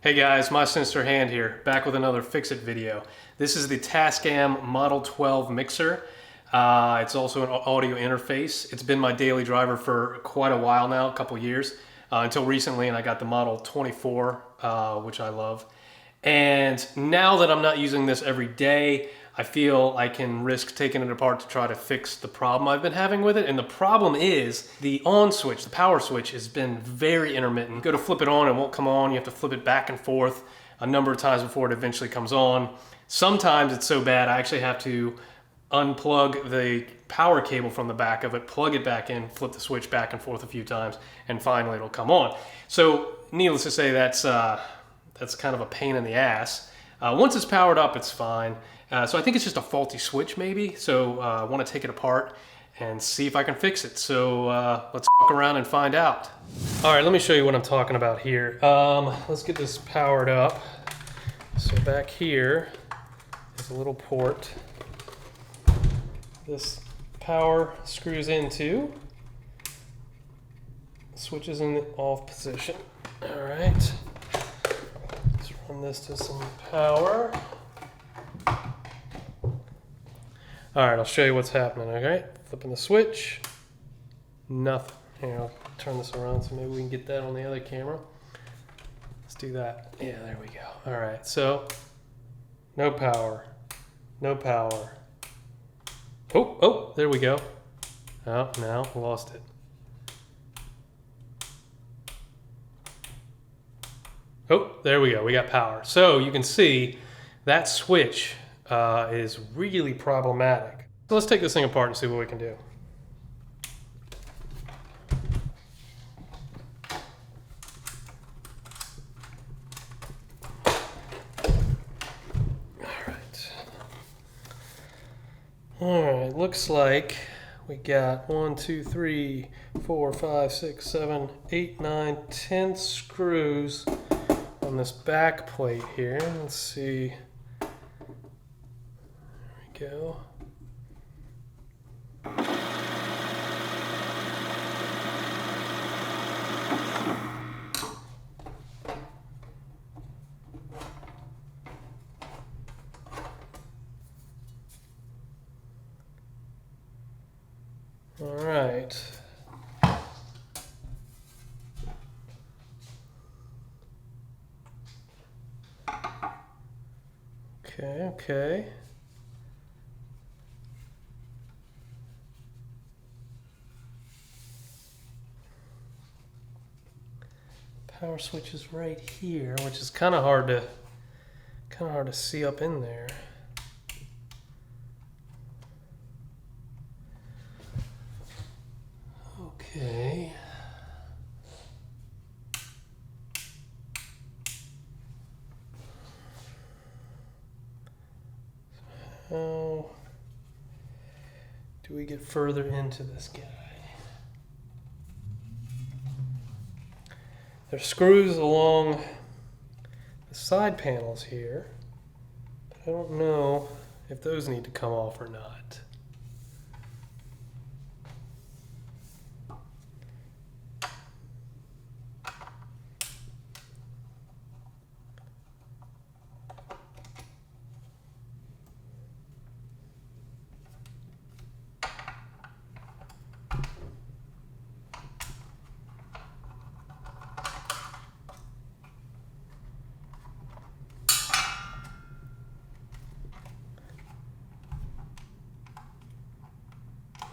Hey guys, my sinister hand here, back with another Fix-It video. This is the Tascam Model 12 mixer. It's also an audio interface. It's been my daily driver for quite a while now, a couple years, until recently, and I got the Model 24, which I love. And now that I'm not using this every day, I feel I can risk taking it apart to try to fix the problem I've been having with it. And the problem is the on switch, the power switch, has been very intermittent. You go to flip it on, it won't come on. You have to flip it back and forth a number of times before it eventually comes on. Sometimes it's so bad I actually have to unplug the power cable from the back of it, plug it back in, flip the switch back and forth a few times, and finally it'll come on. So needless to say, that's kind of a pain in the ass. Once it's powered up, it's fine. So I think it's just a faulty switch maybe. So I want to take it apart and see if I can fix it. So let's walk around and find out. All right, let me show you what I'm talking about here. Let's get this powered up. So back here is a little port. This power screws into, switch is in the off position. All right. Run this to some power. All right, I'll show you what's happening, okay? Flipping the switch, nothing. Here, I'll turn this around so maybe we can get that on the other camera. Let's do that. Yeah, there we go. All right, so no power, no power. Oh, there we go. Oh, now lost it. Oh, there we go, we got power. So you can see that switch is really problematic. So let's take this thing apart and see what we can do. All right, looks like we got 1, 2, 3, 4, 5, 6, 7, 8, 9, 10 screws on this back plate here. Let's see. There we go. All right. Okay. Power switch is right here, which is kind of hard to see up in there. Okay. How do we get further into this guy? There's screws along the side panels here, but I don't know if those need to come off or not.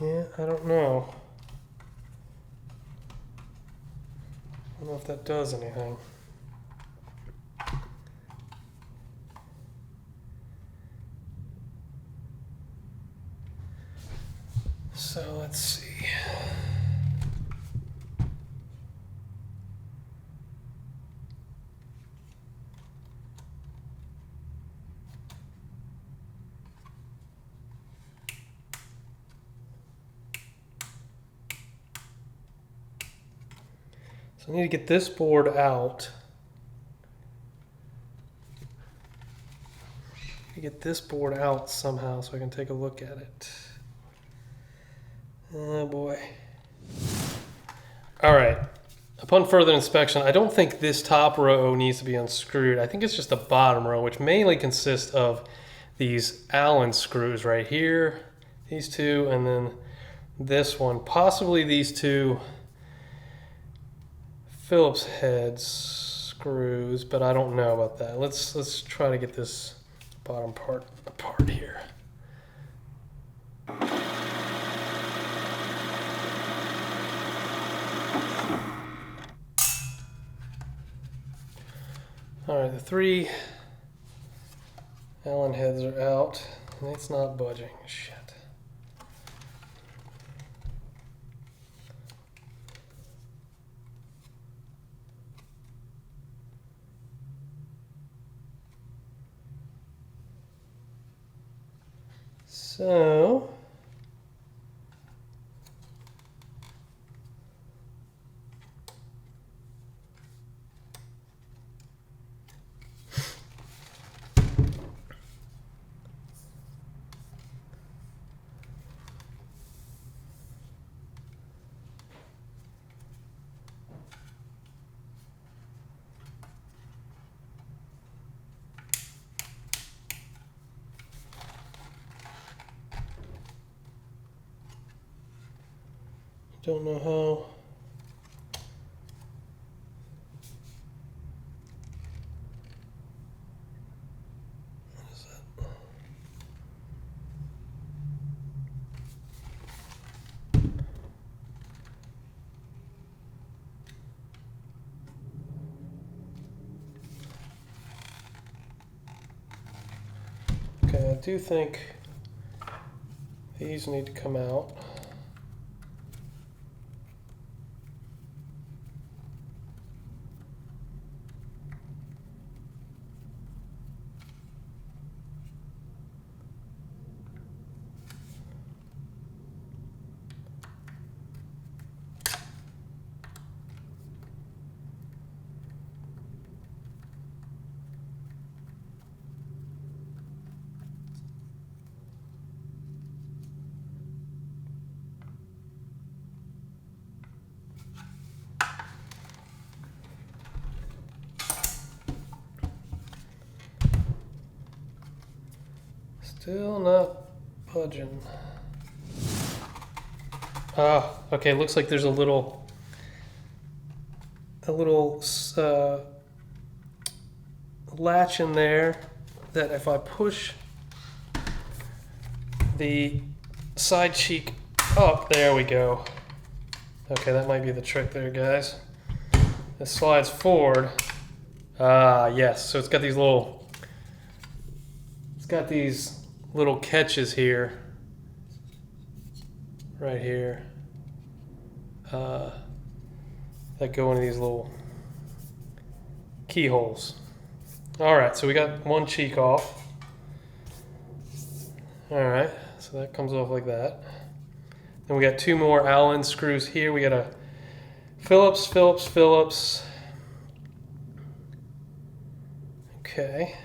Yeah, I don't know. I don't know if that does anything. So let's see. So I need to get this board out. Get this board out somehow so I can take a look at it. Oh boy. All right, Upon further inspection, I don't think this top row needs to be unscrewed. I think it's just the bottom row, which mainly consists of these Allen screws right here, these two, and then this one, possibly these two Phillips head screws, but I don't know about that. Let's try to get this bottom part apart here. All right, the 3 Allen heads are out, and it's not budging. Shit. So don't know how. What is that? Okay, I do think these need to come out. Still not budging. Ah, okay, looks like there's a little latch in there that if I push the side cheek up, there we go. Okay, that might be the trick there, guys. It slides forward. Ah, yes, so it's got these little catches here, right here, that go into these little keyholes. All right, so we got one cheek off. All right, so that comes off like that. Then we got 2 more Allen screws here. We got a Phillips, Phillips, Phillips. Okay.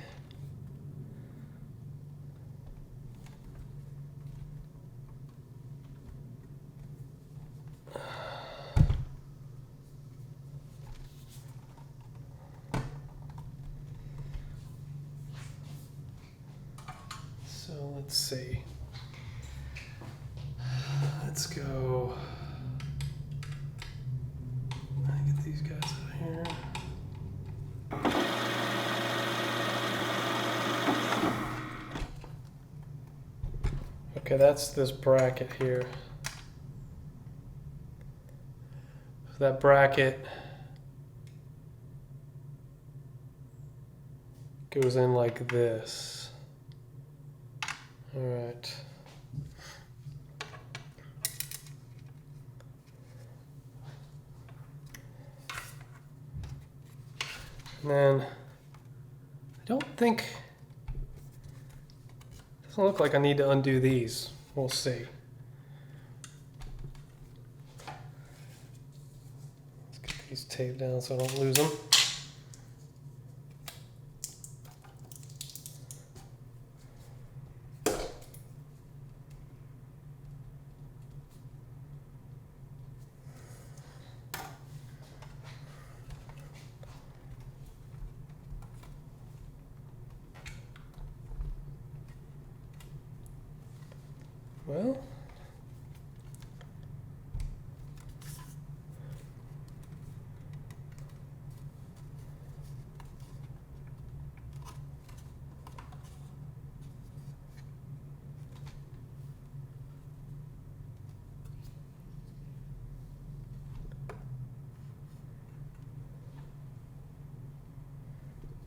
So let's see. Let's go. Get these guys out here. Okay, that's this bracket here. So that bracket goes in like this. All right. And then I don't think, doesn't look like I need to undo these. We'll see. Let's get these taped down so I don't lose them. Well,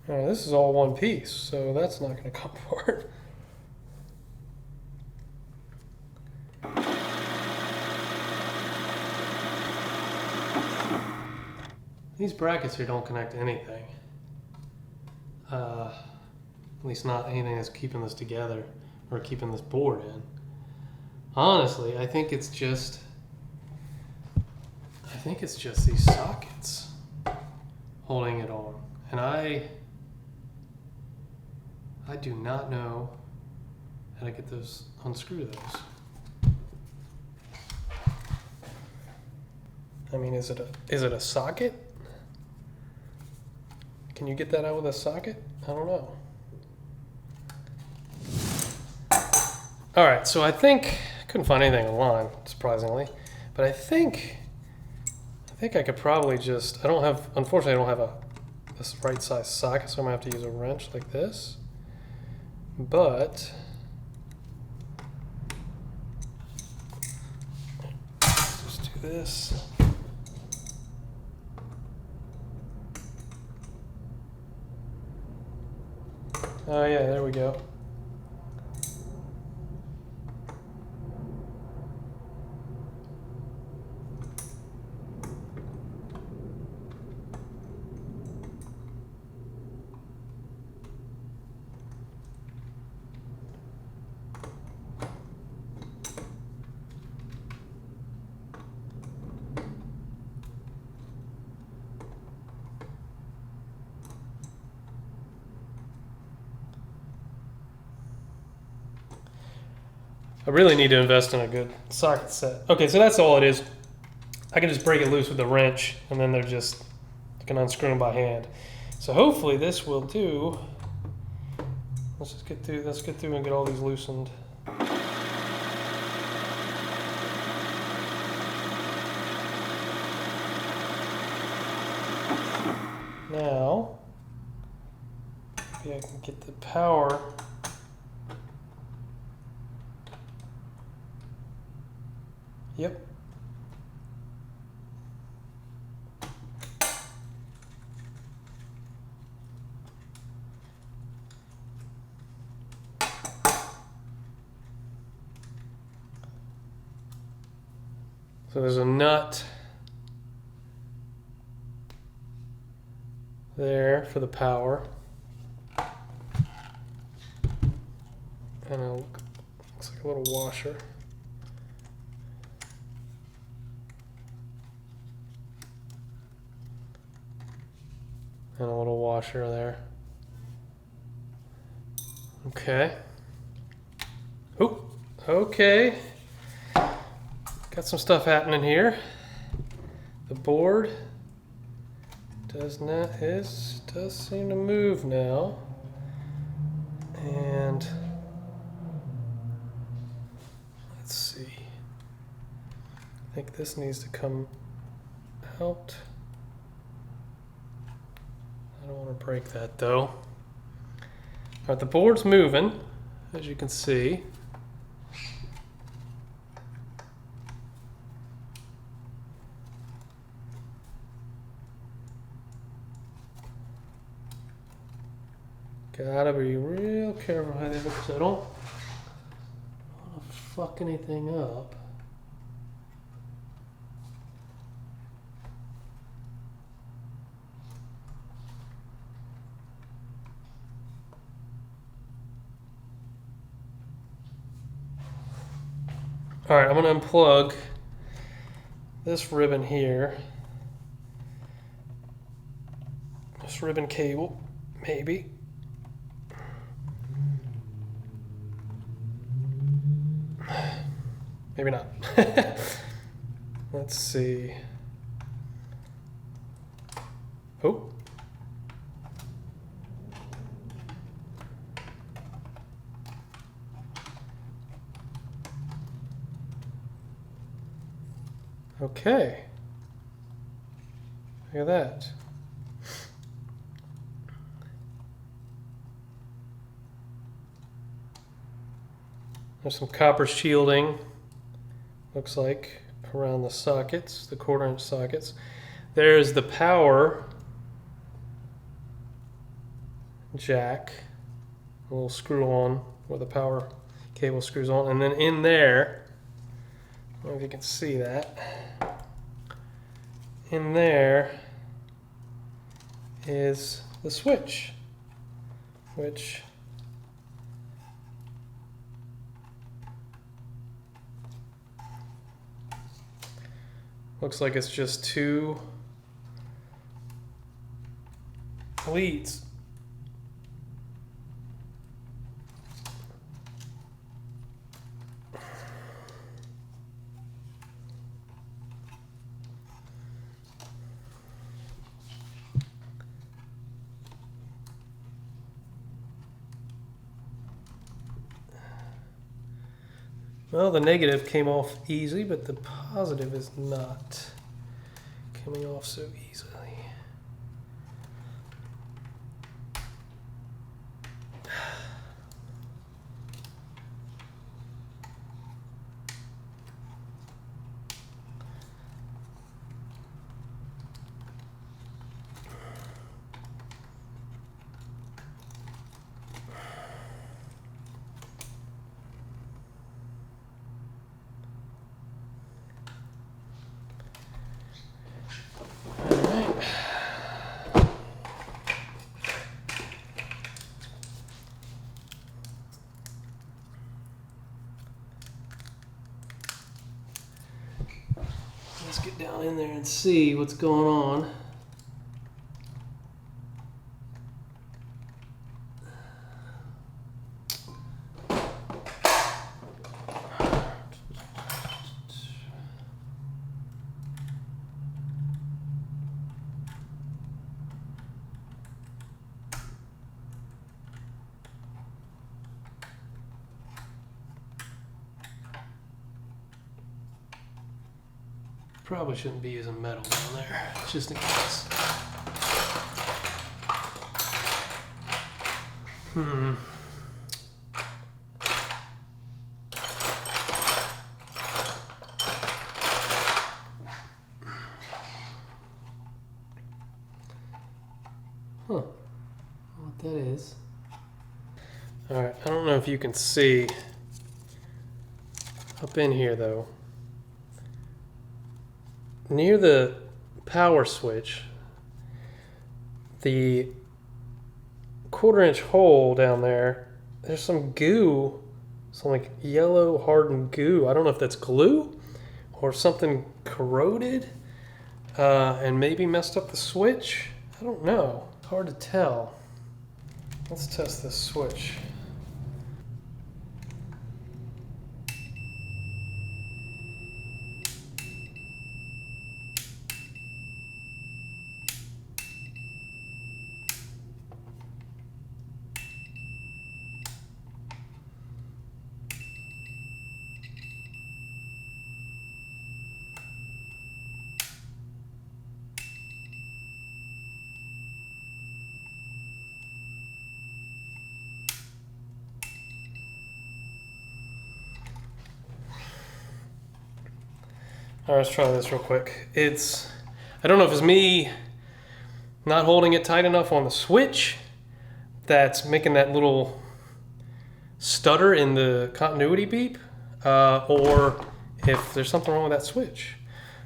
oh, this is all one piece, so that's not going to come apart. These brackets here don't connect to anything. At least not anything that's keeping this together or keeping this board in. Honestly, I think it's just these sockets holding it on. And I do not know how to get those, unscrew those. I mean, is it a socket? Can you get that out with a socket? I don't know. All right, so I couldn't find anything online, surprisingly, but I think I could probably just, unfortunately I don't have this right size socket, so I'm gonna have to use a wrench like this. But let's just do this. Oh yeah, there we go. I really need to invest in a good socket set. Okay, so that's all it is. I can just break it loose with a wrench, and then you can unscrew them by hand. So hopefully this will do. Let's get through and get all these loosened. Now, maybe I can get the power. Yep. So there's a nut there for the power. And it looks like a little washer. And a little washer there. Okay. Oop. Okay. Got some stuff happening here. The board does seem to move now. And let's see. I think this needs to come out. I don't want to break that though. All right, the board's moving, as you can see. Gotta be real careful with it because I don't want to fuck anything up. All right, I'm going to unplug this ribbon here. This ribbon cable, maybe. Maybe not. Let's see. Oh. Okay. Look at that. There's some copper shielding, looks like, around the sockets, the 1/4 inch sockets. There's the power jack, a little screw on where the power cable screws on. And then in there, I don't know if you can see that, in there is the switch, which looks like it's just 2 leads. Well, the negative came off easy, but the positive is not coming off so easily. Let's get down in there and see what's going on. Probably shouldn't be using metal down there, just in case. What that is. Alright, I don't know if you can see up in here though. Near the power switch, the 1/4 inch hole down there, there's some goo, some like yellow hardened goo. I don't know if that's glue or something corroded and maybe messed up the switch. I don't know. It's hard to tell. Let's test this switch. All right, let's try this real quick. I don't know if it's me not holding it tight enough on the switch that's making that little stutter in the continuity beep, or if there's something wrong with that switch.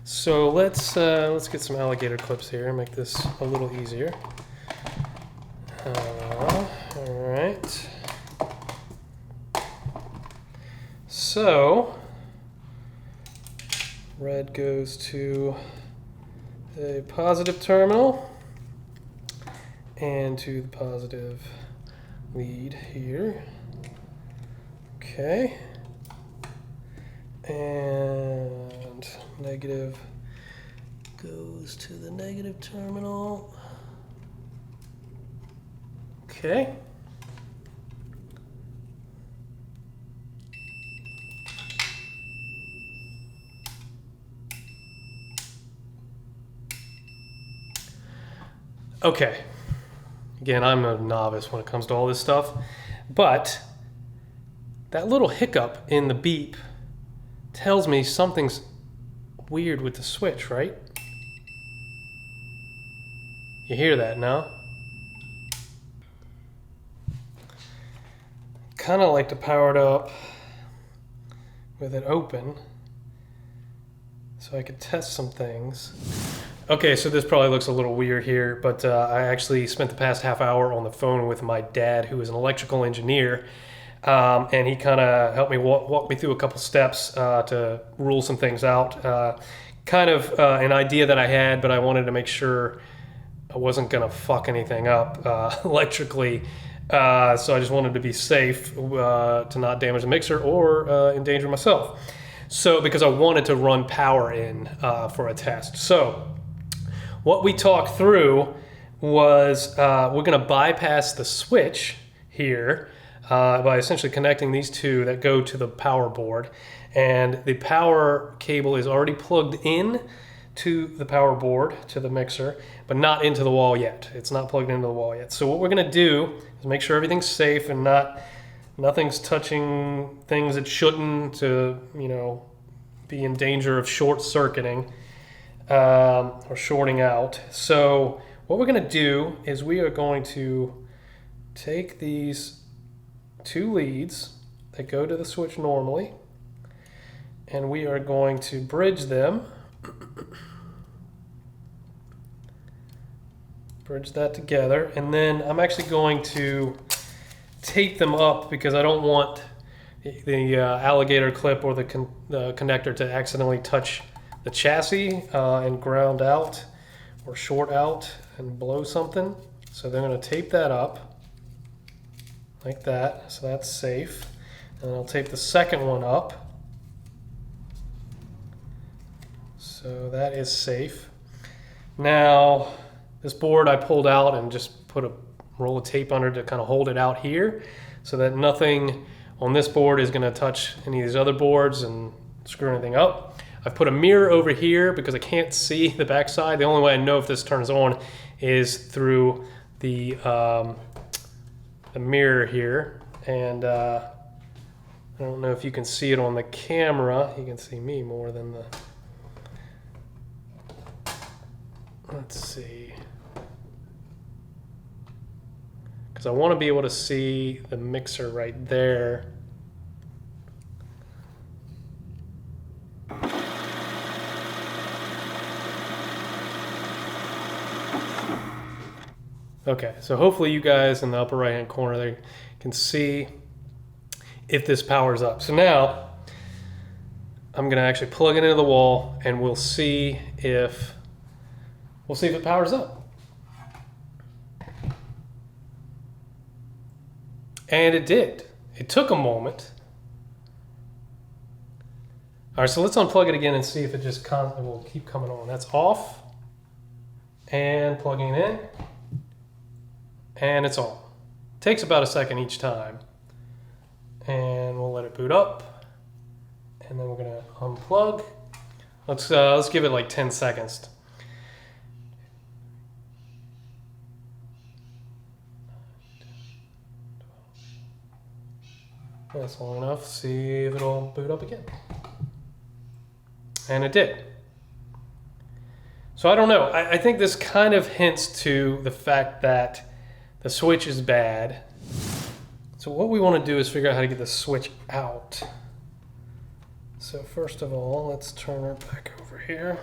So let's get some alligator clips here and make this a little easier. All right. So red goes to a positive terminal and to the positive lead here. Okay. And negative goes to the negative terminal. Okay. Okay, again, I'm a novice when it comes to all this stuff, but that little hiccup in the beep tells me something's weird with the switch, right? You hear that now? Kind of like to power it up with it open so I could test some things. Okay, so this probably looks a little weird here, but I actually spent the past half hour on the phone with my dad, who is an electrical engineer, and he kind of helped me walk me through a couple steps to rule some things out. Kind of an idea that I had, but I wanted to make sure I wasn't going to fuck anything up electrically. So I just wanted to be safe to not damage the mixer or endanger myself. So because I wanted to run power in for a test. So what we talked through was we're going to bypass the switch here by essentially connecting these two that go to the power board. And the power cable is already plugged in to the power board, to the mixer, but not into the wall yet. It's not plugged into the wall yet. So what we're going to do is make sure everything's safe and nothing's touching things it shouldn't to, be in danger of short circuiting or shorting out. So what we're going to do is we are going to take these two leads that go to the switch normally, and we are going to bridge them. Bridge that together, and then I'm actually going to tape them up because I don't want the alligator clip or the connector to accidentally touch the chassis and ground out or short out and blow something. So they're going to tape that up like that, so that's safe. And I'll tape the second one up. So that is safe. Now, this board I pulled out and just put a roll of tape under to kind of hold it out here so that nothing on this board is going to touch any of these other boards and screw anything up. I've put a mirror over here because I can't see the backside. The only way I know if this turns on is through the mirror here. And I don't know if you can see it on the camera. You can see me more than the... Let's see. Because I want to be able to see the mixer right there. Okay, so hopefully you guys in the upper right hand corner there can see if this powers up. So now I'm going to actually plug it into the wall and we'll see if it powers up. And it did. It took a moment. All right, so let's unplug it again and see if it just will keep coming on. That's off. And plugging it in. And it's on. Takes about a second each time. And we'll let it boot up. And then we're gonna unplug. Let's give it like 10 seconds. That's long enough. See if it'll boot up again. And it did. So I don't know. I think this kind of hints to the fact that the switch is bad. So what we want to do is figure out how to get the switch out. So first of all, let's turn her back over here.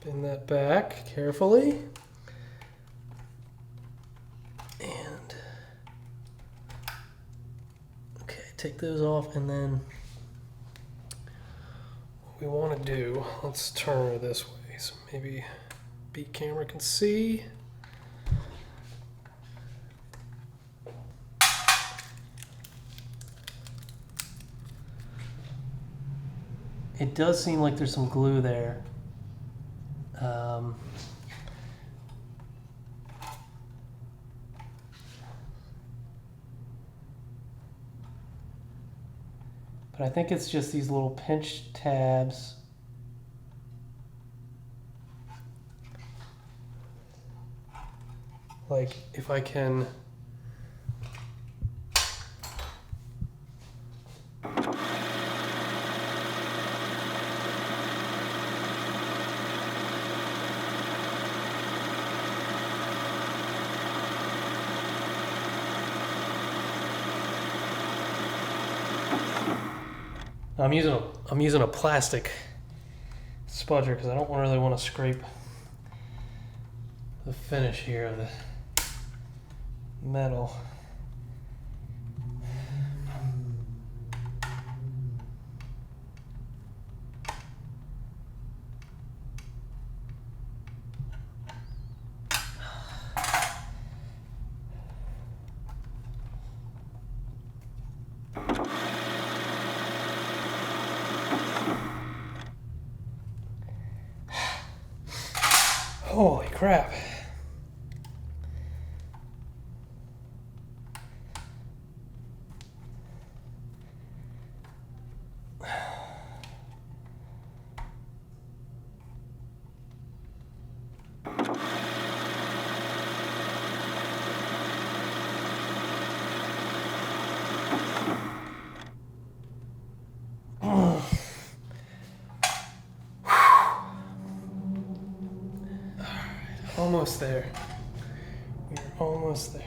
Bend that back carefully. And okay, take those off, and then what we want to do, let's turn her this way so maybe beat camera can see. It does seem like there's some glue there. But I think it's just these little pinch tabs like if I can. I'm using a plastic spudger because I don't really want to scrape the finish here of the metal. Holy crap. Almost there. We're almost there.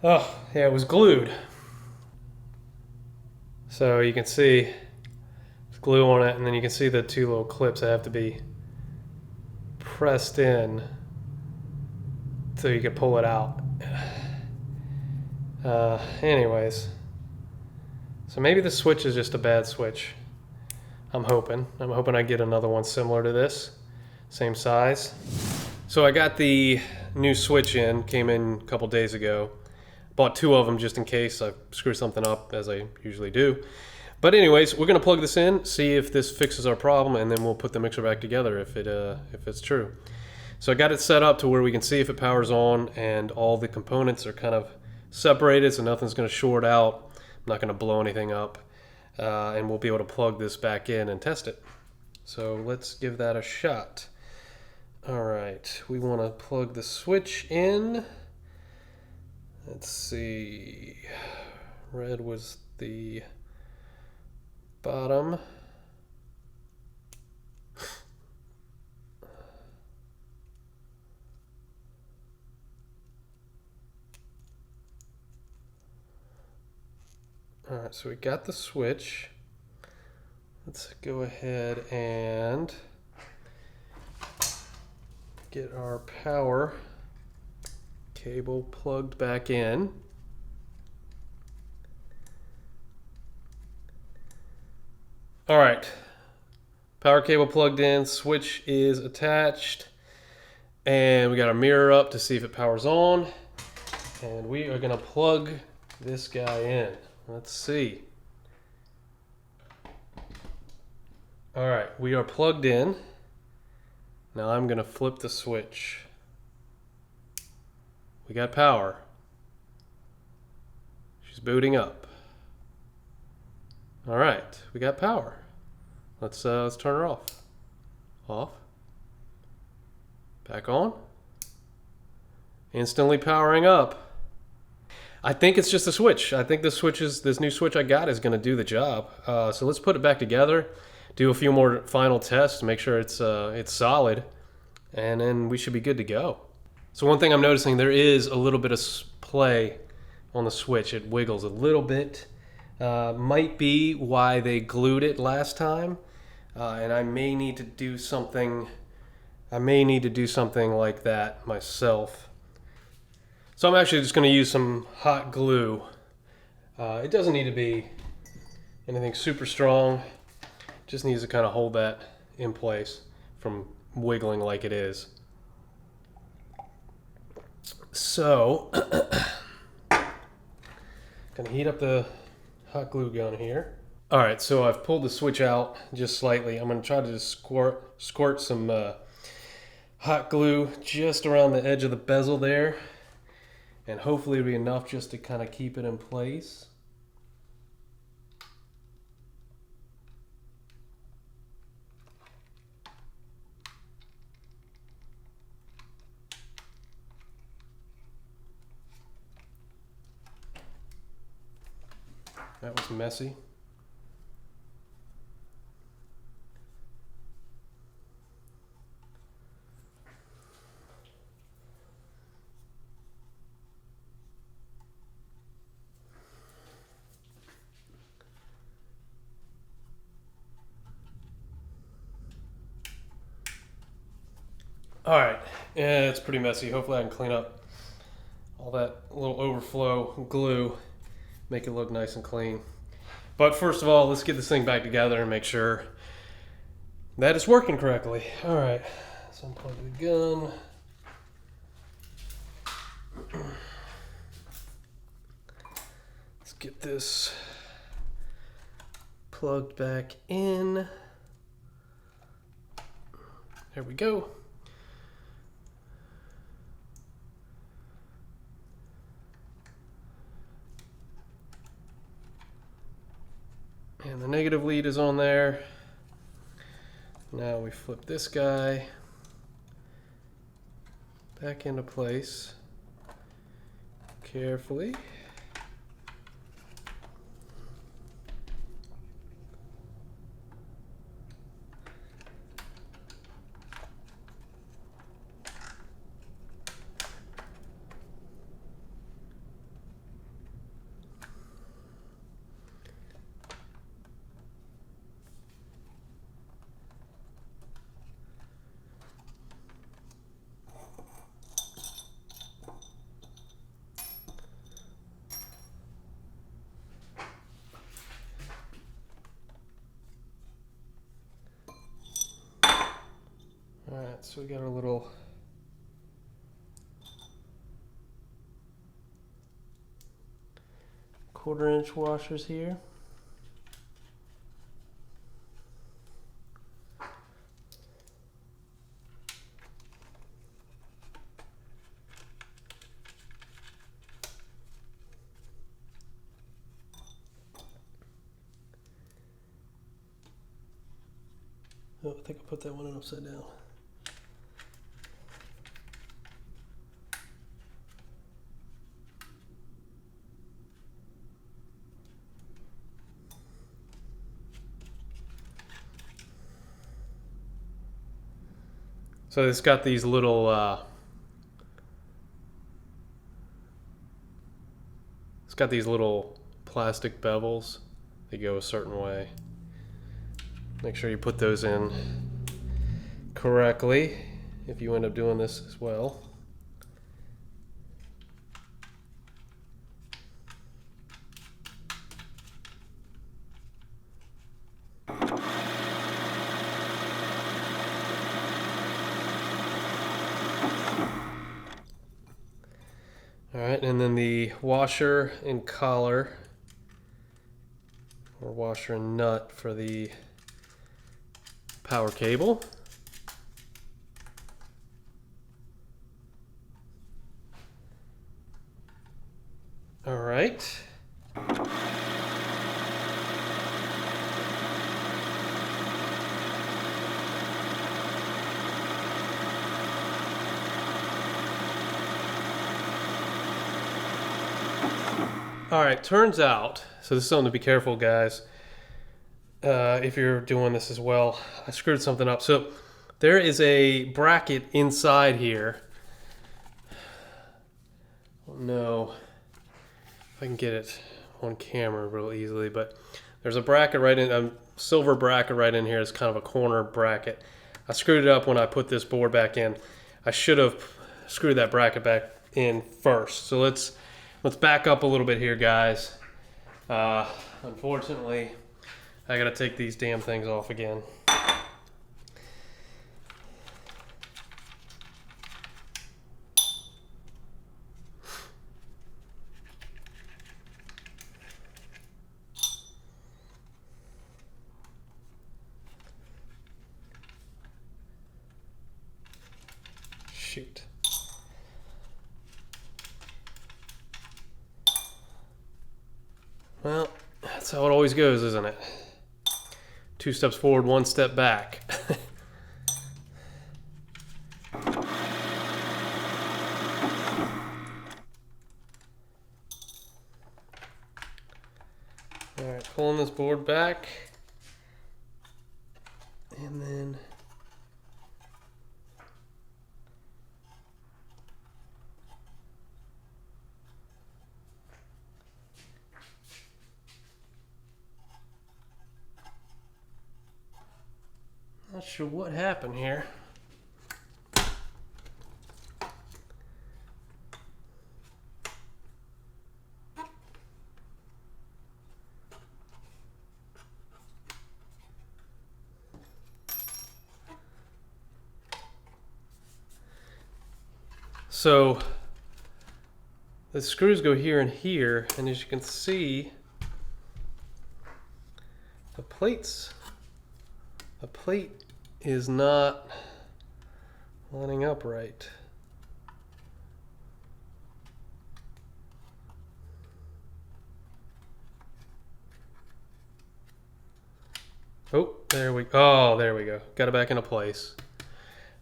Oh, yeah, it was glued. So you can see there's glue on it, and then you can see the two little clips that have to be pressed in so you can pull it out. Anyways, so maybe the switch is just a bad switch. I'm hoping I get another one similar to this, same size. So I got the new switch in, came in a couple days ago. Bought two of them just in case I screw something up, as I usually do. But anyways, we're gonna plug this in, see if this fixes our problem, and then we'll put the mixer back together if it's true. So I got it set up to where we can see if it powers on, and all the components are kind of separated, so nothing's gonna short out. I'm not gonna blow anything up, and we'll be able to plug this back in and test it. So let's give that a shot. All right, we want to plug the switch in. Let's see, red was the bottom. All right, so we got the switch. Let's go ahead and get our power cable plugged back in. All right, power cable plugged in, switch is attached, and we got our mirror up to see if it powers on, and we are gonna plug this guy in. Let's see. All right, we are plugged in. Now I'm gonna flip the switch. We got power. She's booting up. All right, we got power. Let's turn her off. Off. Back on. Instantly powering up. I think it's just a switch. I think this new switch I got is going to do the job. So let's put it back together, do a few more final tests, make sure it's solid, and then we should be good to go. So one thing I'm noticing, there is a little bit of play on the switch. It wiggles a little bit. Might be why they glued it last time, and I may need to do something. Like that myself. So I'm actually just going to use some hot glue. It doesn't need to be anything super strong. Just needs to kind of hold that in place from wiggling like it is. So, gonna heat up the hot glue gun here. All right, so I've pulled the switch out just slightly. I'm going to try to just squirt some hot glue just around the edge of the bezel there, and hopefully it'll be enough just to kind of keep it in place. That was messy. All right, yeah, it's pretty messy. Hopefully I can clean up all that little overflow glue, make it look nice and clean. But first of all, let's get this thing back together and make sure that it's working correctly. All right, so unplug the gun. Let's get this plugged back in. There we go. And the negative lead is on there. Now we flip this guy back into place carefully. Alright, so we got our little quarter-inch washers here. Oh, I think I put that one in upside down. So it's got these little plastic bevels that go a certain way. Make sure you put those in correctly if you end up doing this as well. Alright, and then the washer and collar, or washer and nut for the power cable. Alright. Alright, turns out, so this is something to be careful, guys, if you're doing this as well. I screwed something up. So there is a bracket inside here. I don't know if I can get it on camera real easily, but there's a bracket right in, a silver bracket right in here. It's kind of a corner bracket. I screwed it up when I put this board back in. I should have screwed that bracket back in first. So let's back up a little bit here, guys. Unfortunately, I gotta take these damn things off again. shoot. Well, that's how it always goes, isn't it? 2 steps forward, 1 step back. Alright, pulling this board back. And then not sure what happened here. So the screws go here and here, and as you can see, the plate is not lining up right. Oh, there we go. Got it back into place.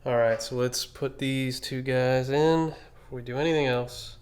All right, so let's put these 2 guys in before we do anything else.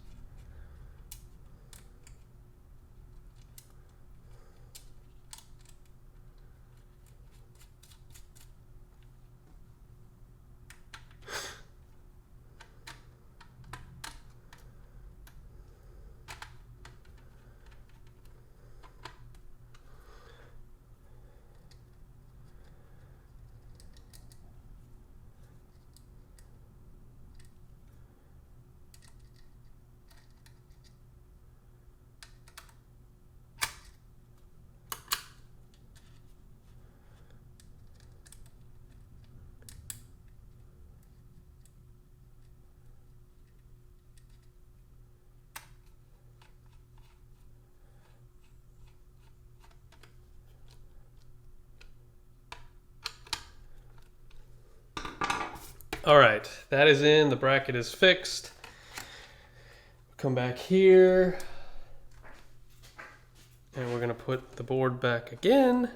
All right, that is in, the bracket is fixed. Come back here, and we're gonna put the board back again.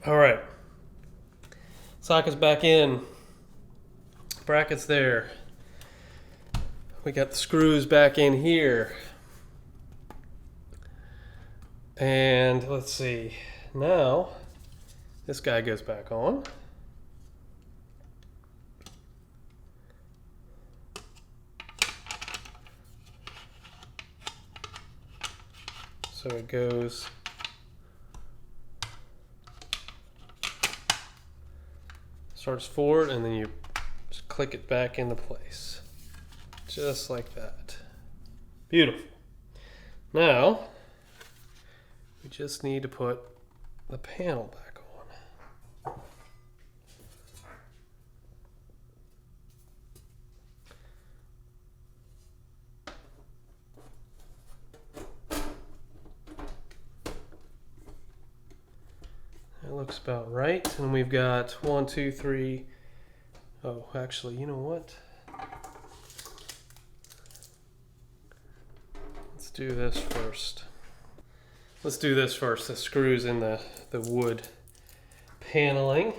All right, socket's back in, bracket's there. We got the screws back in here. And let's see, now this guy goes back on. So it goes starts forward, and then you just click it back into place. Just like that. Beautiful. Now, we just need to put the panel back on. That looks about right. And we've got 1, 2, 3. Oh, actually, you know what? Let's do this first. Let's do this first, the screws in the wood paneling.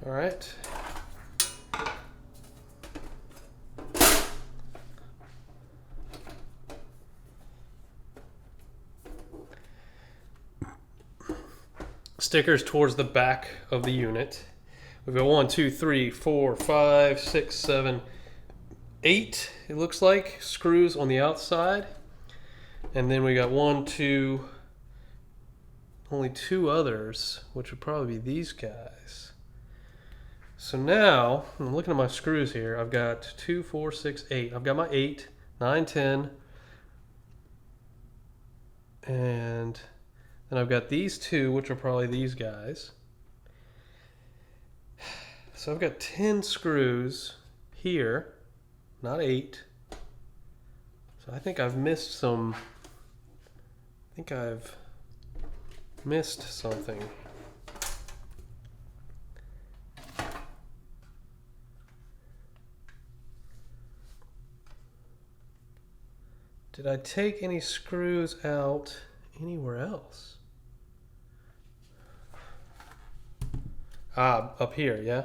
All right. Stickers towards the back of the unit. We've got 1, 2, 3, 4, 5, 6, 7, 8, it looks like, screws on the outside. And then we got one, two, only two others, which would probably be these guys. So now, I'm looking at my screws here. I've got 2, 4, 6, 8. I've got my 8, 9, 10. And then I've got these two, which are probably these guys. So I've got 10 screws here, not 8. So I think I've missed some. I think I've missed something. Did I take any screws out anywhere else? Ah, up here, yeah.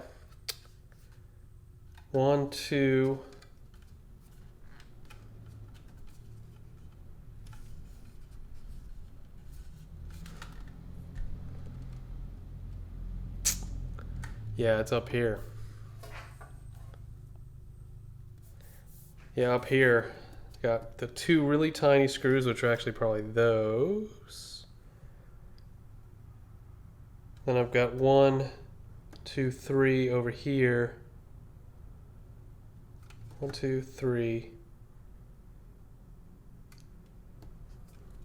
1, 2. Yeah, it's up here. Yeah, up here. Got the two really tiny screws, which are actually probably those. Then I've got 1, 2, 3 over here. 1, 2, 3.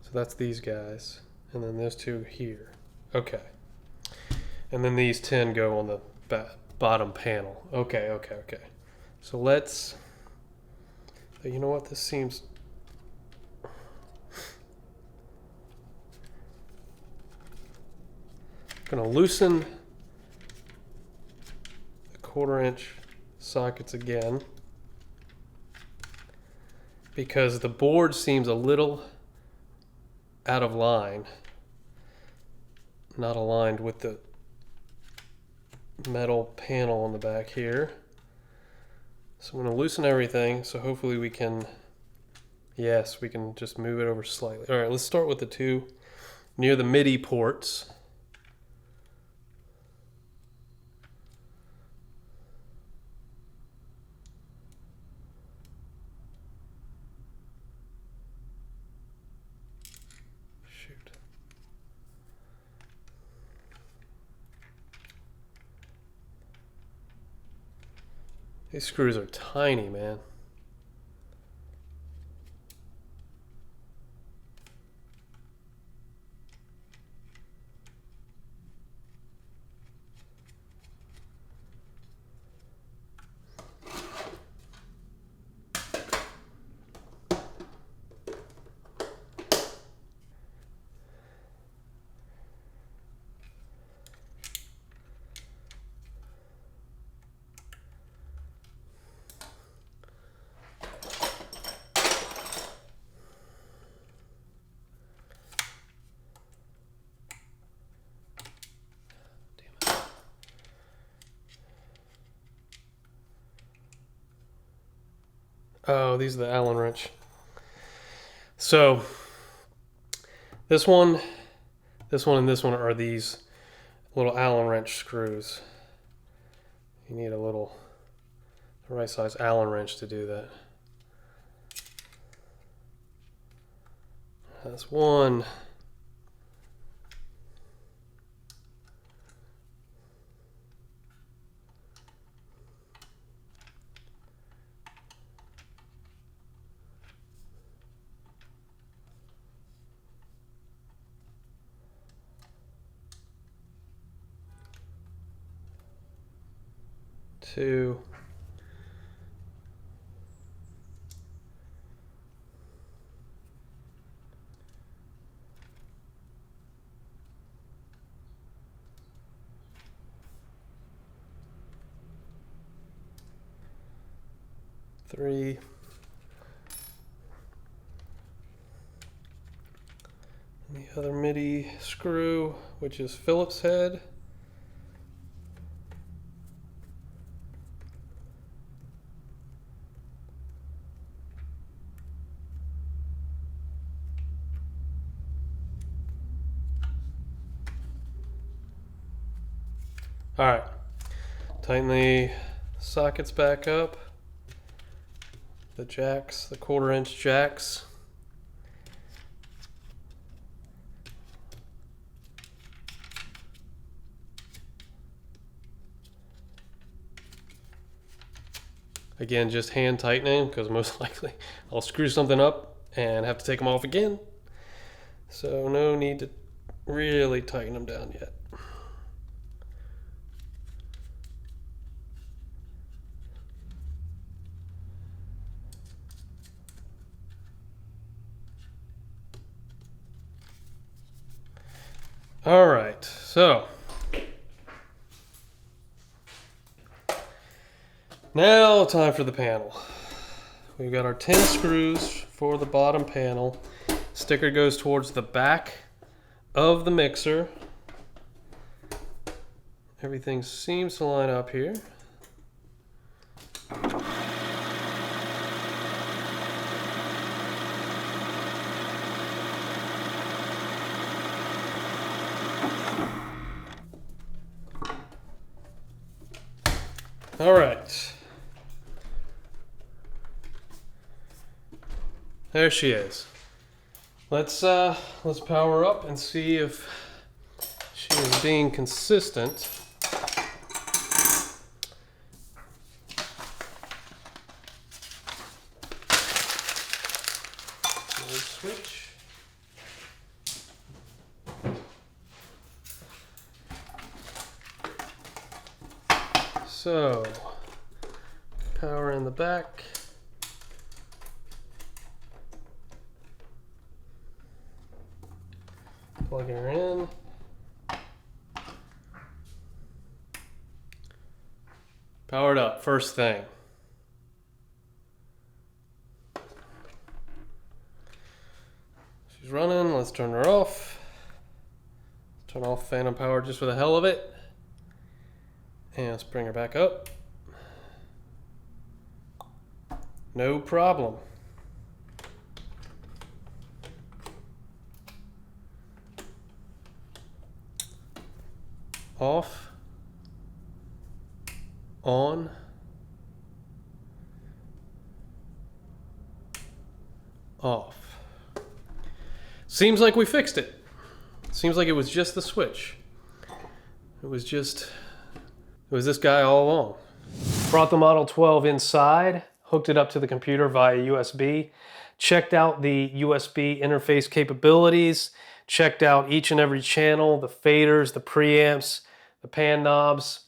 So that's these guys. And then those two here. Okay. And then these 10 go on the bottom panel. Okay. So let's... You know what? This seems... I'm going to loosen the 1/4 inch sockets again, because the board seems a little out of line, not aligned with the metal panel on the back here. So I'm going to loosen everything, so hopefully we can, yes, we can just move it over slightly. All right, let's start with the two near the MIDI ports. Shoot. These screws are tiny, man. Oh, these are the Allen wrench. So this one, and this one are these little Allen wrench screws. You need a little, the right size Allen wrench to do that. That's one. Two. Three. And the other MIDI screw, which is Phillips head. All right, tighten the sockets back up. The jacks, the 1/4 inch jacks. Again, just hand tightening because most likely I'll screw something up and have to take them off again. So no need to really tighten them down yet. All right, so now time for the panel. We've got our 10 screws for the bottom panel. Sticker goes towards the back of the mixer. Everything seems to line up here. All right. There she is. Let's power up and see if she is being consistent. Switch. So, power in the back. Plugging her in. Powered up, first thing. She's running, let's turn her off. Turn off phantom power just for the hell of it. And let's bring her back up. No problem. Off. On. Off. Seems like we fixed it. Seems like it was just the switch. It was this guy all along. Brought the Model 12 inside, hooked it up to the computer via USB, checked out the USB interface capabilities, checked out each and every channel, the faders, the preamps, the pan knobs.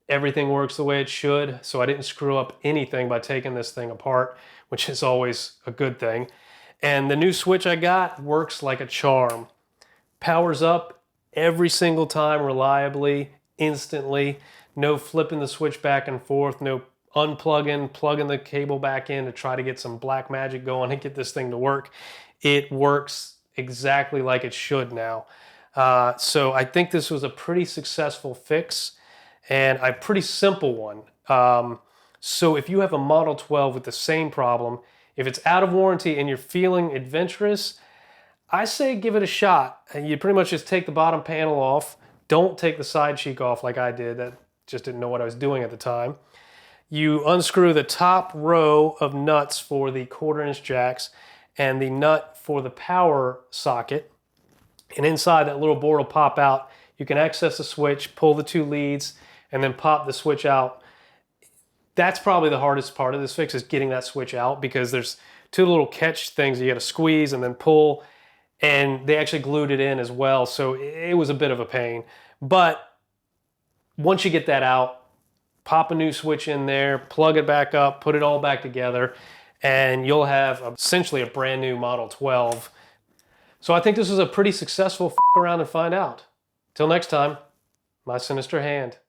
Everything works the way it should, so I didn't screw up anything by taking this thing apart, which is always a good thing. And the new switch I got works like a charm. Powers up every single time reliably, instantly. No flipping the switch back and forth, no unplugging, plugging the cable back in to try to get some black magic going and get this thing to work. It works exactly like it should now. So I think this was a pretty successful fix and a pretty simple one. So if you have a Model 12 with the same problem, if it's out of warranty and you're feeling adventurous, I say give it a shot. You pretty much just take the bottom panel off. Don't take the side cheek off like I did. That just didn't know what I was doing at the time. You unscrew the top row of nuts for the 1/4" jacks and the nut for the power socket. And inside that little board will pop out. You can access the switch, pull the 2 leads, and then pop the switch out. That's probably the hardest part of this fix, is getting that switch out, because there's 2 little catch things you got to squeeze and then pull, and they actually glued it in as well, so it was a bit of a pain. But once you get that out, pop a new switch in there, plug it back up, put it all back together, and you'll have essentially a brand new Model 12. So I think this was a pretty successful f around and find out. Till next time, my sinister hand.